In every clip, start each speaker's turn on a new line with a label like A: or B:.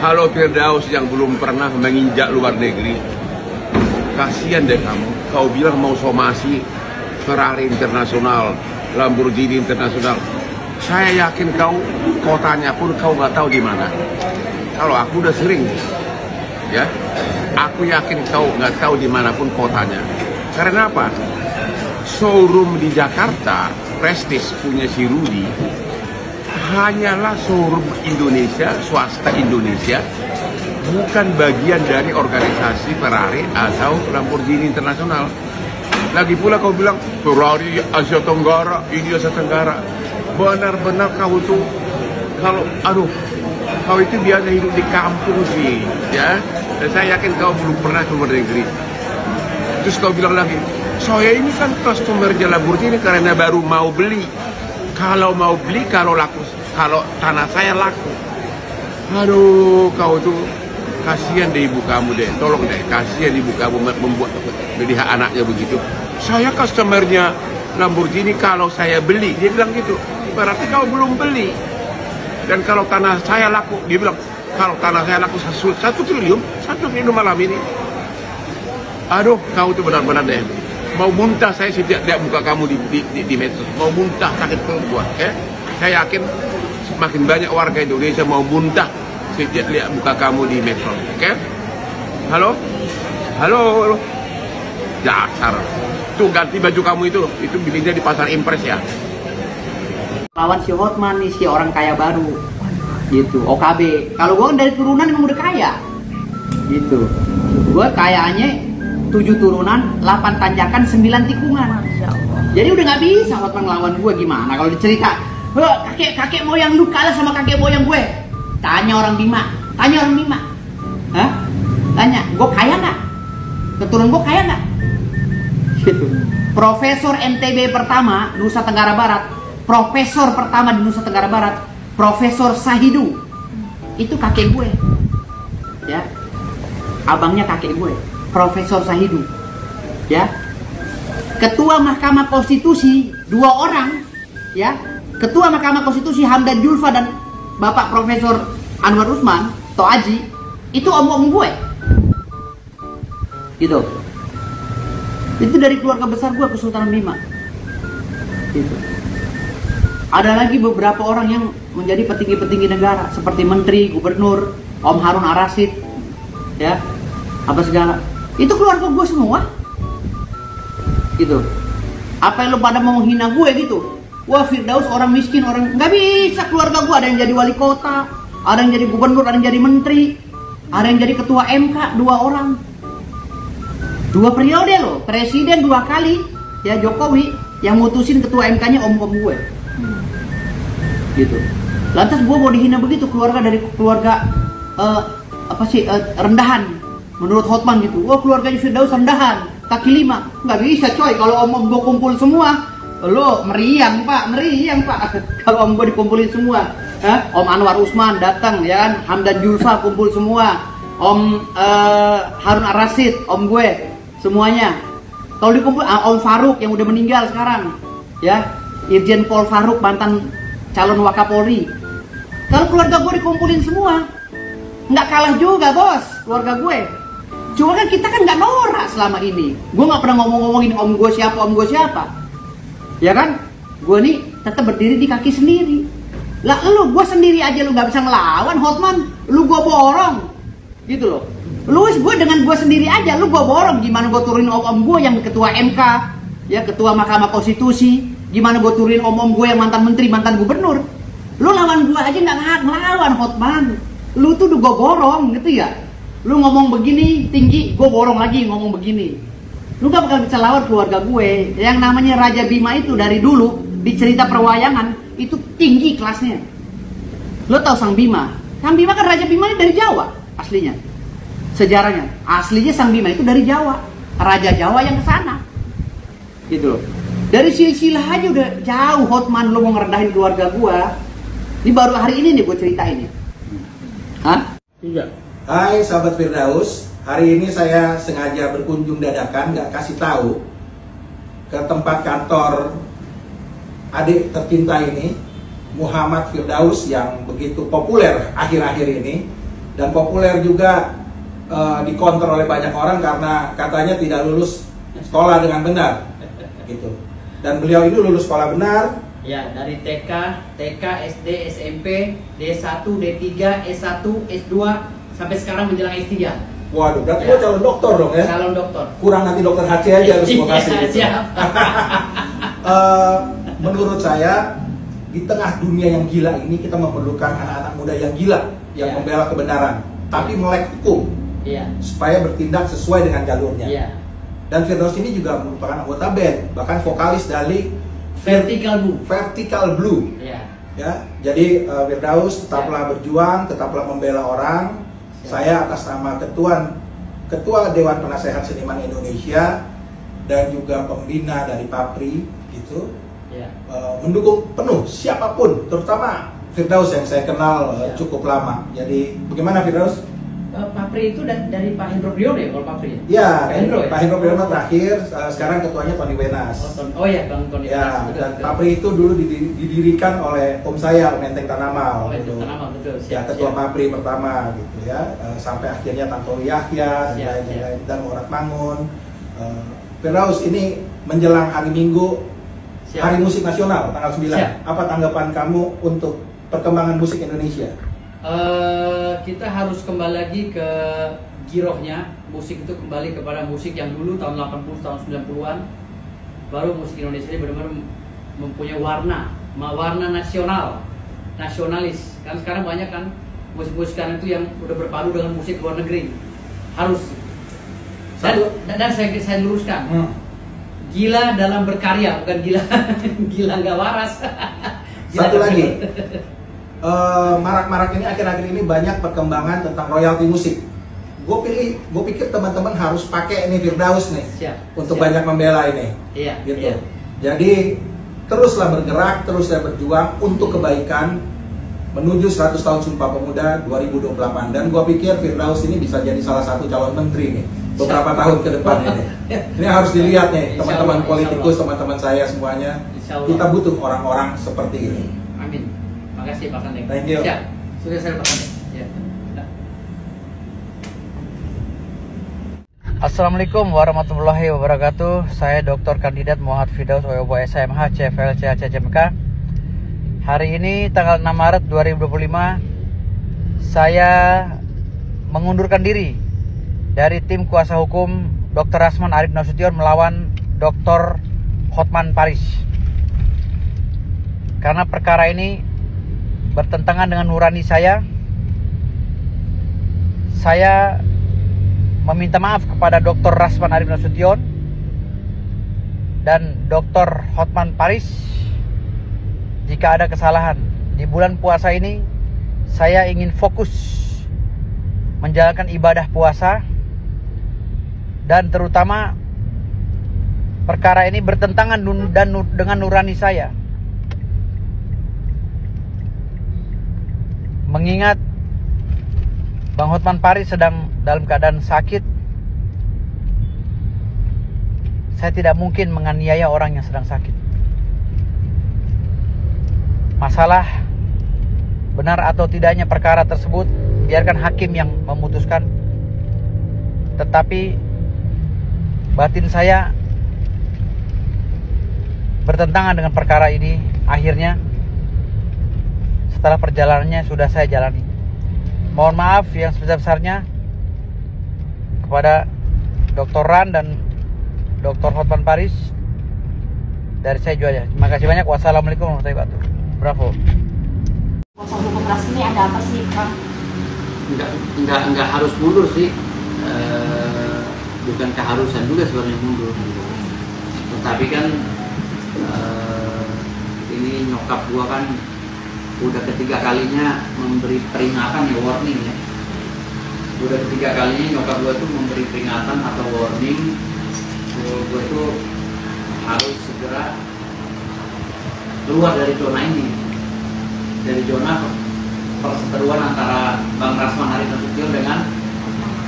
A: Halo Firdaus yang belum pernah menginjak luar negeri. Kasihan deh kamu. Kau bilang mau somasi Ferrari internasional, Lamborghini internasional. Saya yakin kau kotanya pun kau nggak tahu di mana. Kalau aku udah sering, ya, aku yakin kau nggak tahu dimanapun kotanya. Karena apa? Showroom di Jakarta, Prestige punya si Rudy, hanyalah showroom Indonesia, swasta Indonesia, bukan bagian dari organisasi Ferrari atau Lamborghini internasional. Lagi pula kau bilang Ferrari Asia Tenggara, ini Asia Tenggara. Benar-benar kau tuh, kau itu biasa hidup di kampung sih, ya. Dan saya yakin kau belum pernah ke luar negeri. Terus kau bilang lagi, saya ini kan customer Lamborghini karena baru mau beli. Kalau mau beli, kalau tanah saya laku. Aduh, kau tuh kasihan deh ibu kamu deh. Tolong deh, kasihan ibu kamu membuat melihat anaknya begitu. Saya customernya Lamborghini kalau saya beli, dia bilang gitu. Berarti kau belum beli. Dan kalau tanah saya laku, dia bilang, kalau tanah saya laku 1 triliun malam ini. Aduh, kau tuh benar-benar deh. Mau muntah saya setiap lihat muka kamu di medsos. Mau muntah, sakit perut gua. Saya yakin semakin banyak warga Indonesia mau muntah setiap lihat muka kamu di medsos. Halo? Halo? Dasar. Tuh ganti baju kamu itu belinya di pasar Impres ya.
B: Lawan si Hotman nih, si orang kaya baru gitu, OKB. Kalau gue dari turunan emang udah kaya gitu. Gue kayaannya 7 turunan, 8 tanjakan, 9 tikungan. Jadi udah nggak bisa Hotman ngelawan gue. Gimana kalau dicerita, kakek moyang lu kalah sama kakek moyang gue? Tanya orang Bima. Tanya, gue kaya nggak? Keturunan gue kaya nggak? Gitu. Profesor MTB pertama Nusa Tenggara Barat, profesor pertama di Nusa Tenggara Barat, Profesor Sahidu, itu kakek gue, ya, abangnya kakek gue, Profesor Sahidu, ya. Ketua Mahkamah Konstitusi 2 orang, ya, Ketua Mahkamah Konstitusi Hamdan Julfa dan Bapak Profesor Anwar Usman Toaji, itu om-om gue, gitu. Itu dari keluarga besar gue, Kesultanan Bima, gitu. Ada lagi beberapa orang yang menjadi petinggi-petinggi negara seperti menteri, gubernur, Om Harun Ar-Rasyid, ya, apa segala. Itu keluarga gue semua, gitu. Apa yang lo pada mau menghina gue gitu? Wah, Firdaus orang miskin, orang nggak bisa. Keluarga gue ada yang jadi wali kota, ada yang jadi gubernur, ada yang jadi menteri, ada yang jadi ketua MK, 2 orang, 2 periode loh, presiden 2 kali, ya, Jokowi yang mutusin ketua MK-nya om-om gue. Gitu. Lantas gue mau dihina begitu, keluarga dari keluarga rendahan menurut Hotman gitu. Wah, keluarganya Firdaus rendahan, kaki 5. Nggak bisa coy, kalau om gue kumpul semua, lo meriang pak. Kalau om gue dikumpulin semua, Om Anwar Usman datang, ya kan, Hamdan Julfa kumpul semua, Om Harun Ar-Rasyid, om gue semuanya. Kalau dikumpul, Om Faruk yang udah meninggal sekarang, ya, Irjen Pol Faruk, mantan calon Wakapolri. Kalau keluarga gue dikumpulin semua, nggak kalah juga bos, keluarga gue. Cuma kan kita kan nggak norak selama ini. Gue nggak pernah ngomongin om gue siapa, ya kan? Gue nih tetap berdiri di kaki sendiri. Lah lu, gue sendiri aja lu nggak bisa ngelawan Hotman, lu gue borong, gitu loh. Lu gue dengan gue sendiri aja, lu gue borong. Gimana gue turunin om gue yang ketua MK, ya, ketua Mahkamah Konstitusi. Gimana gue turunin om-om gue yang mantan menteri, mantan gubernur. Lu lawan gue aja nggak ngelawan Hotman. Lu tuh udah gue borong gitu ya. Lu ngomong begini tinggi, gue borong lagi ngomong begini. Lu gak bakal bisa lawan keluarga gue. Yang namanya Raja Bima itu dari dulu di cerita perwayangan itu tinggi kelasnya. Lu tahu Sang Bima? Sang Bima kan Raja Bima ini dari Jawa aslinya. Sejarahnya aslinya Sang Bima itu dari Jawa, Raja Jawa yang kesana, gitu loh. Dari silsilah aja udah jauh Hotman, lo mau ngerendahin keluarga gua. Ini baru hari ini nih gua ceritain nih.
C: Iya. Hai sahabat Firdaus, hari ini saya sengaja berkunjung dadakan, nggak kasih tahu, ke tempat kantor adik tercinta ini, Muhammad Firdaus, yang begitu populer akhir-akhir ini. dan populer juga dikonter oleh banyak orang karena katanya tidak lulus sekolah dengan benar gitu. Dan beliau itu lulus sekolah benar
B: ya, dari TK, SD, SMP, D1, D3, S1, S2 sampai sekarang menjelang S3.
C: Waduh, berarti
B: Ya.
C: gua calon dokter dong ya?
B: Calon dokter.
C: Kurang nanti dokter HC aja harus gua kasih gitu.
B: Siap.
C: Menurut saya di tengah dunia yang gila ini kita memerlukan anak-anak muda yang gila, yang
B: Ya.
C: membela kebenaran, tapi melek hukum
B: Iya.
C: supaya bertindak sesuai dengan jalurnya.
B: Iya.
C: Dan Firdaus ini juga merupakan anggota band, bahkan vokalis dari
B: Vertical Bu.
C: Vertical Blue.
B: Iya.
C: Ya, jadi Firdaus tetaplah berjuang, tetaplah membela orang.
B: Siap.
C: Saya atas nama Ketua Dewan Penasehat Seniman Indonesia dan juga pembina dari Papri gitu,
B: Iya.
C: mendukung penuh siapapun, terutama Firdaus yang saya kenal
B: Siap.
C: cukup lama. Jadi bagaimana Firdaus?
B: Papri itu dari Pak Hendro Priyono ya kalau Papri?
C: Ya,
B: Pak Hendro ya?
C: Pak Hendro Priyono terakhir, sekarang ketuanya Tony Wenas.
B: Oh ya, Bang Tony.
C: Ya,
B: Betul,
C: dan
B: betul.
C: Papri itu dulu didirikan oleh om saya, Om Enteng Tanamal.
B: Oh, itu
C: gitu.
B: Tanamal, betul.
C: Ya,
B: Siap,
C: ketua
B: siap.
C: Papri pertama gitu ya, sampai akhirnya Tantowi Yahya dan
B: Siap,
C: lain-lain, dan Morat Mangun. Firdaus, ini menjelang hari Minggu,
B: Siap.
C: Hari Musik Nasional tanggal 9.
B: Siap.
C: Apa tanggapan kamu untuk perkembangan musik Indonesia?
B: Kita harus kembali lagi ke girohnya. Musik itu kembali kepada musik yang dulu tahun 80, tahun 90-an. Baru musik Indonesia ini benar-benar mempunyai warna nasional, nasionalis. Kan sekarang banyak kan musik-musik sekarang itu yang udah berpadu dengan musik luar negeri. Harus. Dan saya luruskan. Gila dalam berkarya, bukan gila gila nggak waras. Gila
C: Satu
B: dalam
C: lagi, marak-marak ini akhir-akhir ini banyak perkembangan tentang royalti musik. Gue pikir teman-teman harus pakai ini Firdaus nih
B: Siap,
C: untuk
B: siap.
C: banyak membela ini.
B: Iya,
C: Gitu.
B: iya.
C: Jadi teruslah bergerak, teruslah berjuang untuk kebaikan menuju 100 tahun Sumpah Pemuda 2028. Dan gue pikir Firdaus ini bisa jadi salah satu calon menteri nih beberapa tahun ke depan ini. Ini harus dilihat nih
B: Insya
C: teman-teman
B: Allah,
C: politikus,
B: insya Allah.
C: teman-teman saya semuanya.
B: Insya Allah.
C: Kita butuh orang-orang seperti ini.
B: Amin. Makasih Pak Sandeng.
C: Thank you.
B: Siap. Sudah saya Pak Sandeng. Ya.
D: Assalamualaikum warahmatullahi wabarakatuh. Saya Dr. Kandidat Muhammad Firdaus WOBO SMH CFL CHCMK. Hari ini tanggal 6 Maret 2025 saya mengundurkan diri dari tim kuasa hukum Dr. Rasman Arif Nasution melawan Dr. Hotman Paris. Karena perkara ini bertentangan dengan nurani saya meminta maaf kepada Dr. Rasman Arif Nasution dan Dr. Hotman Paris jika ada kesalahan. Di bulan puasa ini saya ingin fokus menjalankan ibadah puasa, dan terutama perkara ini bertentangan dengan nurani saya. Mengingat Bang Hotman Paris sedang dalam keadaan sakit, saya tidak mungkin menganiaya orang yang sedang sakit. Masalah benar atau tidaknya perkara tersebut biarkan hakim yang memutuskan. Tetapi batin saya bertentangan dengan perkara ini. Akhirnya setelah perjalanannya sudah saya jalani. Mohon maaf yang sebesar-besarnya kepada Dr. Ran dan Dr. Hotman Paris. Dari saya juga ya. Terima kasih banyak. Wassalamualaikum warahmatullahi wabarakatuh. Bravo.
E: Kuasa hukum keras ini ada apa sih, Pak?
F: Enggak harus mundur sih. Bukan keharusan juga sebenarnya mundur. Tetapi kan ini nyokap gua kan udah ketiga kalinya memberi peringatan ya, warning ya. Udah ketiga kalinya nyokap gua tuh memberi peringatan atau warning. Gua tuh harus segera keluar dari zona ini, dari zona perseteruan antara Bang Rasman Arif Nasution dengan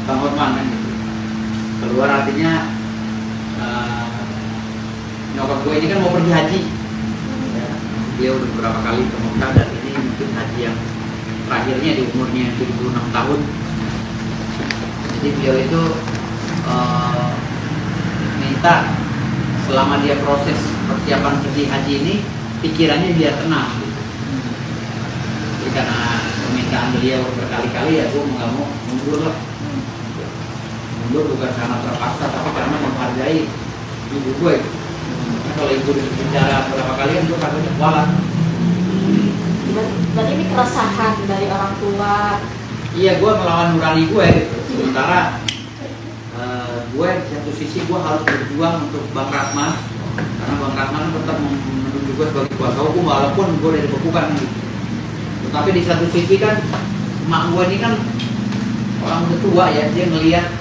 F: Bang Hotman kan gitu. Keluar artinya nyokap gue ini kan mau pergi haji ya. Dia udah beberapa kali ke Mekah dan ini mungkin haji yang terakhirnya di umurnya 76 tahun. Jadi beliau itu minta selama dia proses persiapan pergi haji ini pikirannya biar tenang gitu. Jadi karena permintaan beliau berkali-kali ya gue nggak mau mundur lah. Mundur bukan karena terpaksa tapi karena menghargai ibu gue. Nah, kalau ibu bicara berapa kali kan gue katanya kualat.
E: Berarti ini keresahan dari orang tua.
F: Iya, gue melawan nurani gue gitu. Sementara gue di satu sisi gue harus berjuang untuk Bang Rasman, karena Bang Rasman tetap menuju gue sebagai kuasa hukum walaupun gue udah dibekukan gitu. Tetapi di satu sisi kan emak gue ini kan orang udah tua ya, dia ngelihat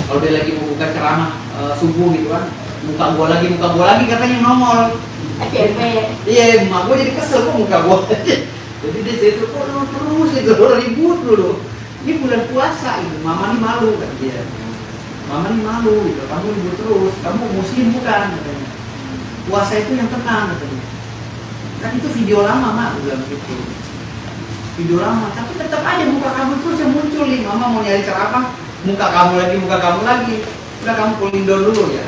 F: kalau dia lagi membuka ceramah subuh gitu kan, muka gue lagi katanya nongol.
E: FYP.
F: Iya, emak gue jadi kesel kok muka gue. Jadi dia cerita kok lu terus gitu, lu ribut dulu. Ini bulan puasa gitu, mama nih malu kan dia. Mama nih malu gitu, kamu ribut terus, kamu muslim bukan katanya. Puasa itu yang tenang katanya. Kan itu video lama mak, gue bilang gitu. Video lama, tapi tetap aja muka kamu terus yang muncul nih. Mama mau nyari ceramah, muka kamu lagi. Udah kamu cooling down dulu ya.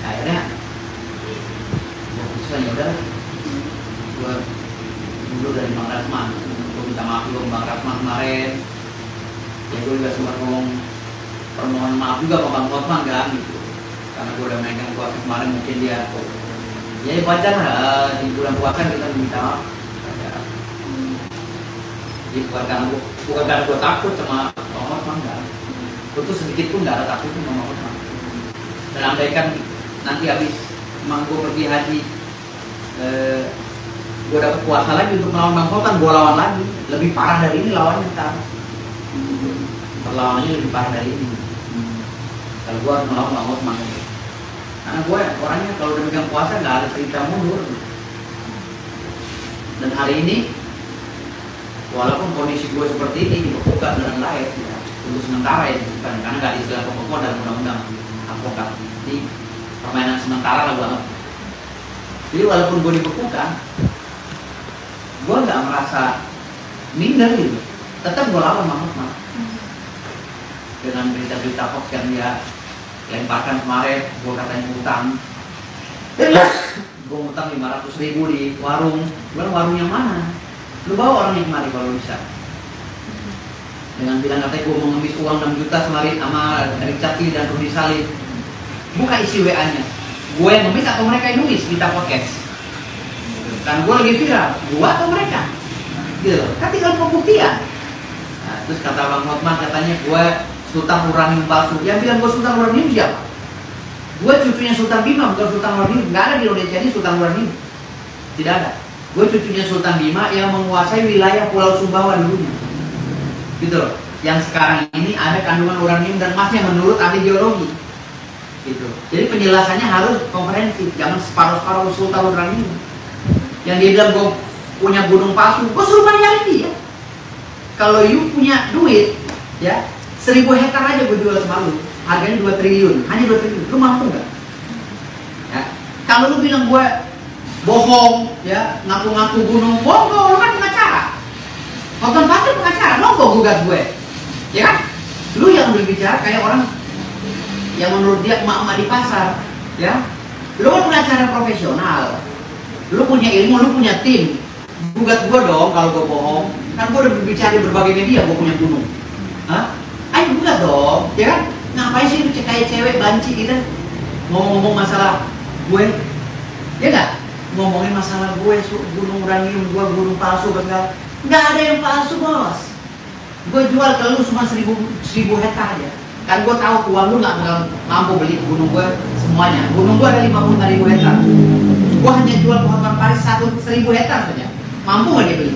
F: Akhirnya ya udah gue dulu dari Bang Rasman, gue minta maaf juga Bang Rasman kemarin ya, gue juga sempat ngomong permohonan maaf juga sama Bang Hotman kan gitu, karena gue udah megang puasa kemarin, mungkin dia ya wajar lah di bulan puasa kita minta maaf ya. Jadi bukan karena gue takut sama Bang Hotman kan, gue tuh sedikit pun gak ada takut sama Bang Hotman. Dan andaikan nanti habis emang gue pergi haji, gue dapet kuasa lagi untuk melawan Bang Sultan, gue lawan lagi, lebih parah dari ini lawannya ntar. Perlawanannya lebih parah dari ini. Kalau gue harus melawan Bang Sultan, karena gue orangnya kalau udah megang puasa nggak ada cerita mundur. Dan hari ini, walaupun kondisi gue seperti ini dibekukan dengan lain, ya, untuk sementara ya, bukan karena nggak istilah pokok dalam undang-undang advokat. Jadi permainan sementara lah banget. Jadi walaupun gue dibekukan, gue nggak merasa minder gitu, tetap gue lawan Bang Hotman dengan berita-berita hoax yang dia lemparkan kemarin. Gue katanya ngutang, gue ngutang 500.000 di warung. Warung yang mana? Lu bawa orangnya kemari kalau bisa. Dengan bilang katanya gue mau ngemis uang 6 juta semarin sama Richard Lee dan Rudi Salim. Buka isi WA-nya, gue yang ngemis atau mereka yang nulis kita podcast. Kan gue lagi viral, gue atau mereka gitu, kan tinggal pembuktian. Nah, terus kata Bang Hotman katanya gue Sultan Uranium palsu. Yang bilang gue Sultan Uranium siapa? Gue cucunya Sultan Bima, bukan Sultan Uranium. Gak ada di Indonesia ini Sultan Uranium, tidak ada. Gue cucunya Sultan Bima yang menguasai wilayah Pulau Sumbawa dulunya gitu loh. Yang sekarang ini ada kandungan uranium dan emasnya menurut ahli geologi gitu. Jadi penjelasannya harus komprehensif, jangan separuh-separuh Sultan Uranium. Yang dia bilang gue punya gunung palsu, gue suruh bayarin dia. Kalau you punya duit, ya 1000 hektar aja gue jual sama lu, harganya 2 triliun, hanya 2 triliun, lu mampu nggak? Ya. Kalau lu bilang gue bohong, ya ngaku-ngaku gunung, monggo, lu kan pengacara. Nonton pasti pengacara, monggo gugat gue, ya kan? Lu yang berbicara kayak orang yang menurut dia emak-emak di pasar, ya. Lu kan pengacara profesional, lu punya ilmu, lu punya tim. Gugat gue dong kalau gue bohong, kan gue udah berbicara di berbagai media, gue punya gunung. Hah? Ayo gugat dong, ya kan? Ngapain sih lu kayak cewek banci gitu, ngomong-ngomong masalah gue, ya nggak? Ngomongin masalah gue, gunung uranium, gue gunung palsu, segala. Nggak ada yang palsu bos. Gue jual ke lu cuma 1000 hektar aja. Kan gue tahu uang lu nggak mampu beli gunung gue semuanya. Gunung gue ada 55.000 hektar. Gue hanya jual ke Hotman Paris 1000 hektar saja. Mampu nggak dia beli?